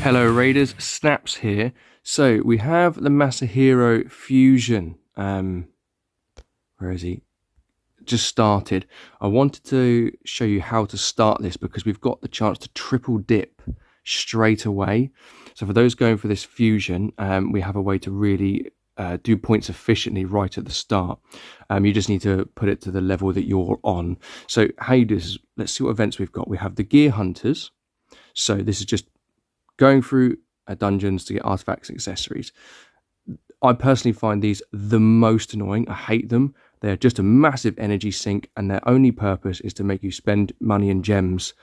Hello Raiders, Snaps here. So we have the Masahiro Fusion. Where is he? Just started. I wanted to show you how to start this because we've got the chance to triple dip straight away. So for those going for this fusion, we have a way to really do points efficiently right at the start. You just need to put it to the level that you're on. So how you do this is, let's see what events we've got. We have the Gear Hunters. So this is just going through dungeons to get artifacts and accessories. I personally find these the most annoying. I hate them. They're just a massive energy sink, and their only purpose is to make you spend money and gems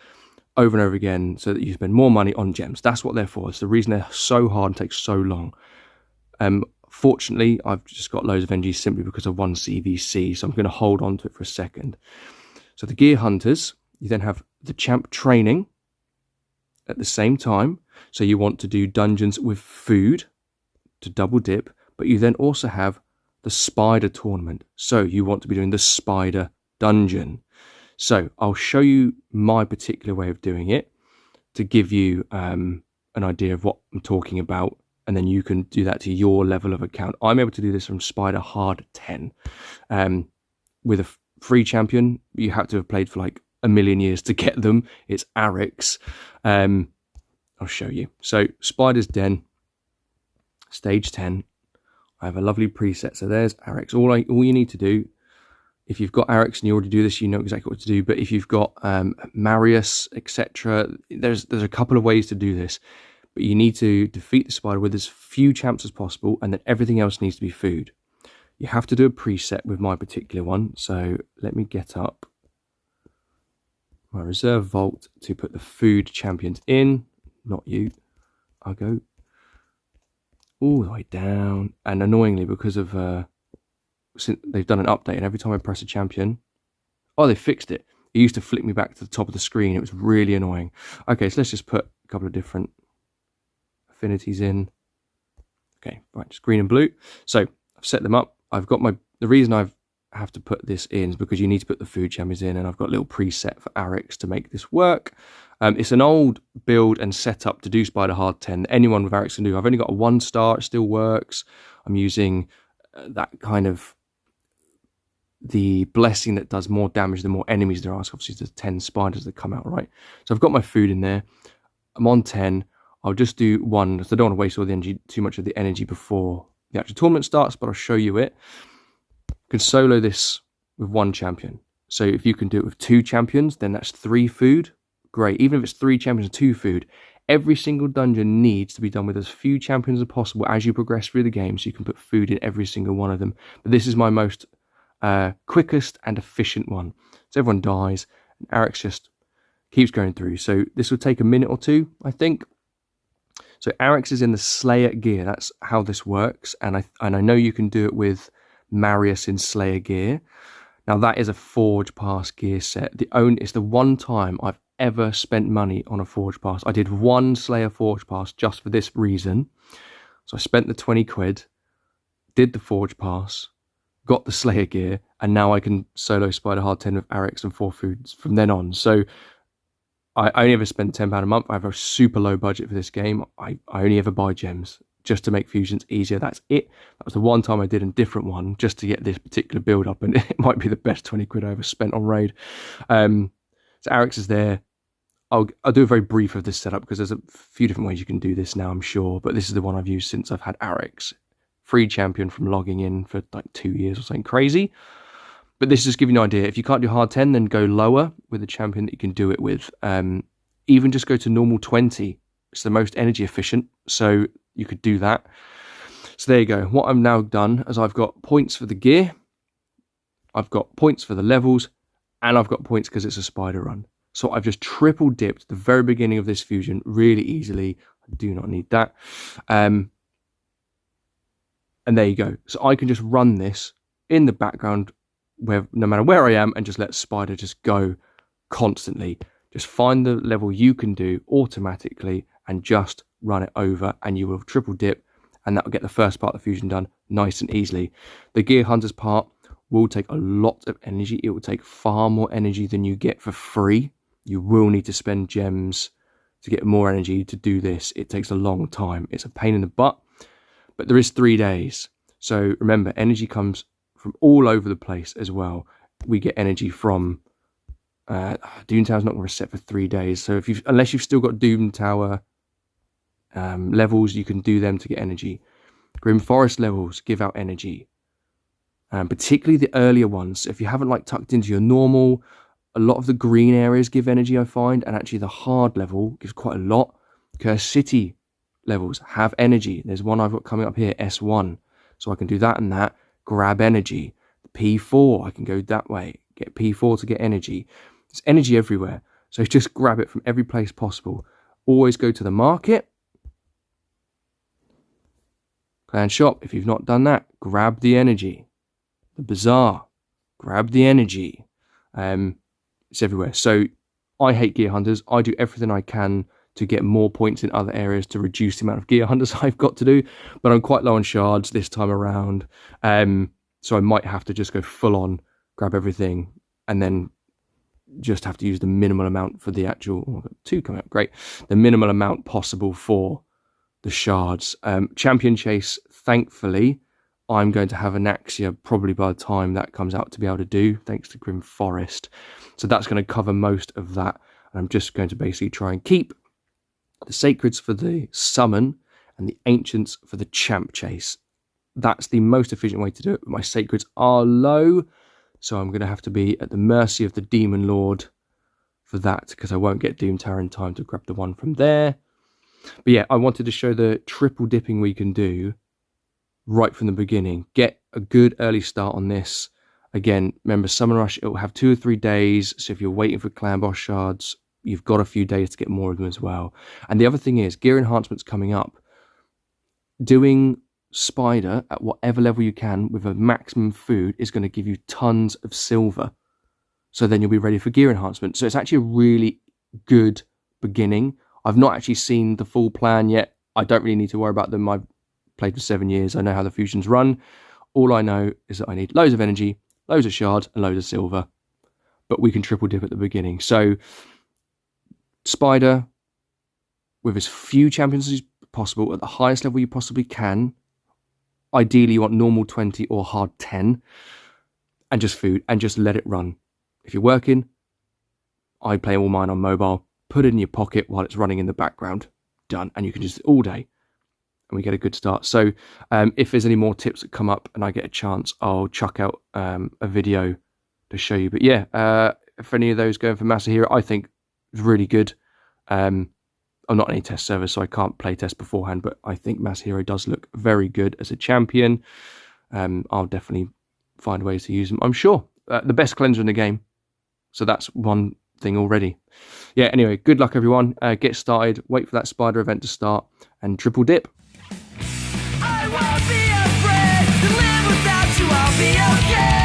over and over again so that you spend more money on gems. That's what they're for. It's the reason they're so hard and take so long. Fortunately, I've just got loads of energy simply because of one CVC, so I'm going to hold on to it for a second. So the Gear Hunters, you then have the Champ Training at the same time. So you want to do dungeons with food to double dip, but you then also have the Spider Tournament. So you want to be doing the Spider Dungeon. So I'll show you my particular way of doing it to give you an idea of what I'm talking about, and then you can do that to your level of account. I'm able to do this from Spider Hard 10. With a free champion, you have to have played for like a million years to get them. It's Arix. I'll show you. So Spider's Den, stage 10. I have a lovely preset. So there's Arix. All you need to do, if you've got Arix and you already do this, you know exactly what to do. But if you've got Marius, etc., there's a couple of ways to do this. But you need to defeat the spider with as few champs as possible, and then everything else needs to be food. You have to do a preset with my particular one. So let me get up my reserve vault to put the food champions in. Not you. I'll go all the way down. And annoyingly, because of since they've done an update, and every time I press a champion, oh, they fixed it. It used to flick me back to the top of the screen. It was really annoying. Okay, so let's just put a couple of different affinities in. Okay, right, just green and blue. So I've set them up. I've got the reason I have to put this in is because you need to put the food champions in, and I've got a little preset for Arix to make this work. It's an old build and setup to do Spider Hard 10 that anyone with Arix can do. I've only got a 1-star, it still works. I'm using that kind of the blessing that does more damage the more enemies there are. So obviously there's 10 spiders that come out, right? So I've got my food in there. I'm on 10. I'll just do one, so I don't want to waste all the energy, too much of the energy before the actual tournament starts, but I'll show you it. You can solo this with one champion. So if you can do it with 2 champions, then that's 3 food. Great. Even if it's 3 champions and 2 food, every single dungeon needs to be done with as few champions as possible as you progress through the game, so you can put food in every single one of them. But this is my most quickest and efficient one. So everyone dies, and Arix just keeps going through. So this will take a minute or two, I think. So Arix is in the Slayer gear. That's how this works. And I know you can do it with Marius in Slayer gear. Now that is a Forge Pass gear set. It's the one time I've ever spent money on a Forge Pass. I did one Slayer Forge Pass just for this reason. So I spent the 20 quid, did the Forge Pass, got the Slayer gear, and now I can solo Spider Hard 10 with Arix and 4 foods from then on. So I only ever spend £10 a month. I have a super low budget for this game. I only ever buy gems just to make fusions easier. That's it. That was the one time I did a different one just to get this particular build up, and it might be the best 20 quid I ever spent on Raid. So Arix is there. I'll do a very brief of this setup because there's a few different ways you can do this now, I'm sure, but this is the one I've used since I've had Arix. Free champion from logging in for like 2 years or something crazy. But this is just giving you an idea. If you can't do hard 10, then go lower with the champion that you can do it with. Even just go to normal 20. It's the most energy efficient, so you could do that. So there you go. What I've now done is I've got points for the gear, I've got points for the levels, and I've got points because it's a spider run. So I've just triple dipped the very beginning of this fusion really easily. I do not need that. And there you go. So I can just run this in the background where no matter where I am, and just let Spider just go constantly. Just find the level you can do automatically and just run it over, and you will triple dip, and that will get the first part of the fusion done nice and easily. The Gear Hunters part will take a lot of energy. It will take far more energy than you get for free. You will need to spend gems to get more energy to do this. It takes a long time. It's a pain in the butt, but there is 3 days. So remember, energy comes from all over the place as well. We get energy from Doom Tower's not going to reset for 3 days. So unless you've still got Doom Tower levels, you can do them to get energy. Grim Forest levels give out energy, particularly the earlier ones. If you haven't like tucked into your normal, a lot of the green areas give energy, I find, and actually the hard level gives quite a lot. Cursed City levels have energy. There's one I've got coming up here, S1, so I can do that and that, grab energy. P4, I can go that way, get P4 to get energy. There's energy everywhere, so just grab it from every place possible. Always go to the market, clan shop. If you've not done that, grab the energy. The bazaar, grab the energy. It's everywhere. So I hate gear hunters. I do everything I can to get more points in other areas to reduce the amount of gear hunters I've got to do, but I'm quite low on shards this time around. So I might have to just go full on, grab everything, and then just have to use the minimal amount for the actual, oh, I've got 2 coming up, great. The minimal amount possible for the shards. Champion Chase, thankfully, I'm going to have Anaxia probably by the time that comes out to be able to do, thanks to Grim Forest. So that's going to cover most of that. And I'm just going to basically try and keep the Sacreds for the summon and the Ancients for the Champ Chase. That's the most efficient way to do it. But my Sacreds are low, so I'm going to have to be at the mercy of the Demon Lord for that, because I won't get Doom Tower in time to grab the one from there. But yeah, I wanted to show the triple dipping we can do right from the beginning. Get a good early start on this. Again, remember, Summon Rush, it will have 2 or 3 days, so if you're waiting for Clan Boss shards, you've got a few days to get more of them as well. And the other thing is, gear enhancements coming up. Doing Spider at whatever level you can with a maximum food is going to give you tons of silver. So then you'll be ready for gear enhancement. So it's actually a really good beginning. I've not actually seen the full plan yet. I don't really need to worry about them. I've played for 7 years. I know how the fusions run. All I know is that I need loads of energy, loads of shards, and loads of silver. But we can triple dip at the beginning. So Spider with as few champions as possible at the highest level you possibly can. Ideally, you want normal 20 or hard 10. And just food, and just let it run. If you're working, I play all mine on mobile. Put it in your pocket while it's running in the background. Done. And you can just all day. And we get a good start. So if there's any more tips that come up and I get a chance, I'll chuck out a video to show you. But yeah, if any of those going for Masahiro, I think it's really good. I'm not in any test server, so I can't play test beforehand, but I think Masahiro does look very good as a champion. I'll definitely find ways to use them, I'm sure. The best cleanser in the game. So that's one thing already. Yeah, anyway, good luck everyone. Get started, wait for that Spider event to start, and triple dip. I won't be afraid to live without you, I'll be okay.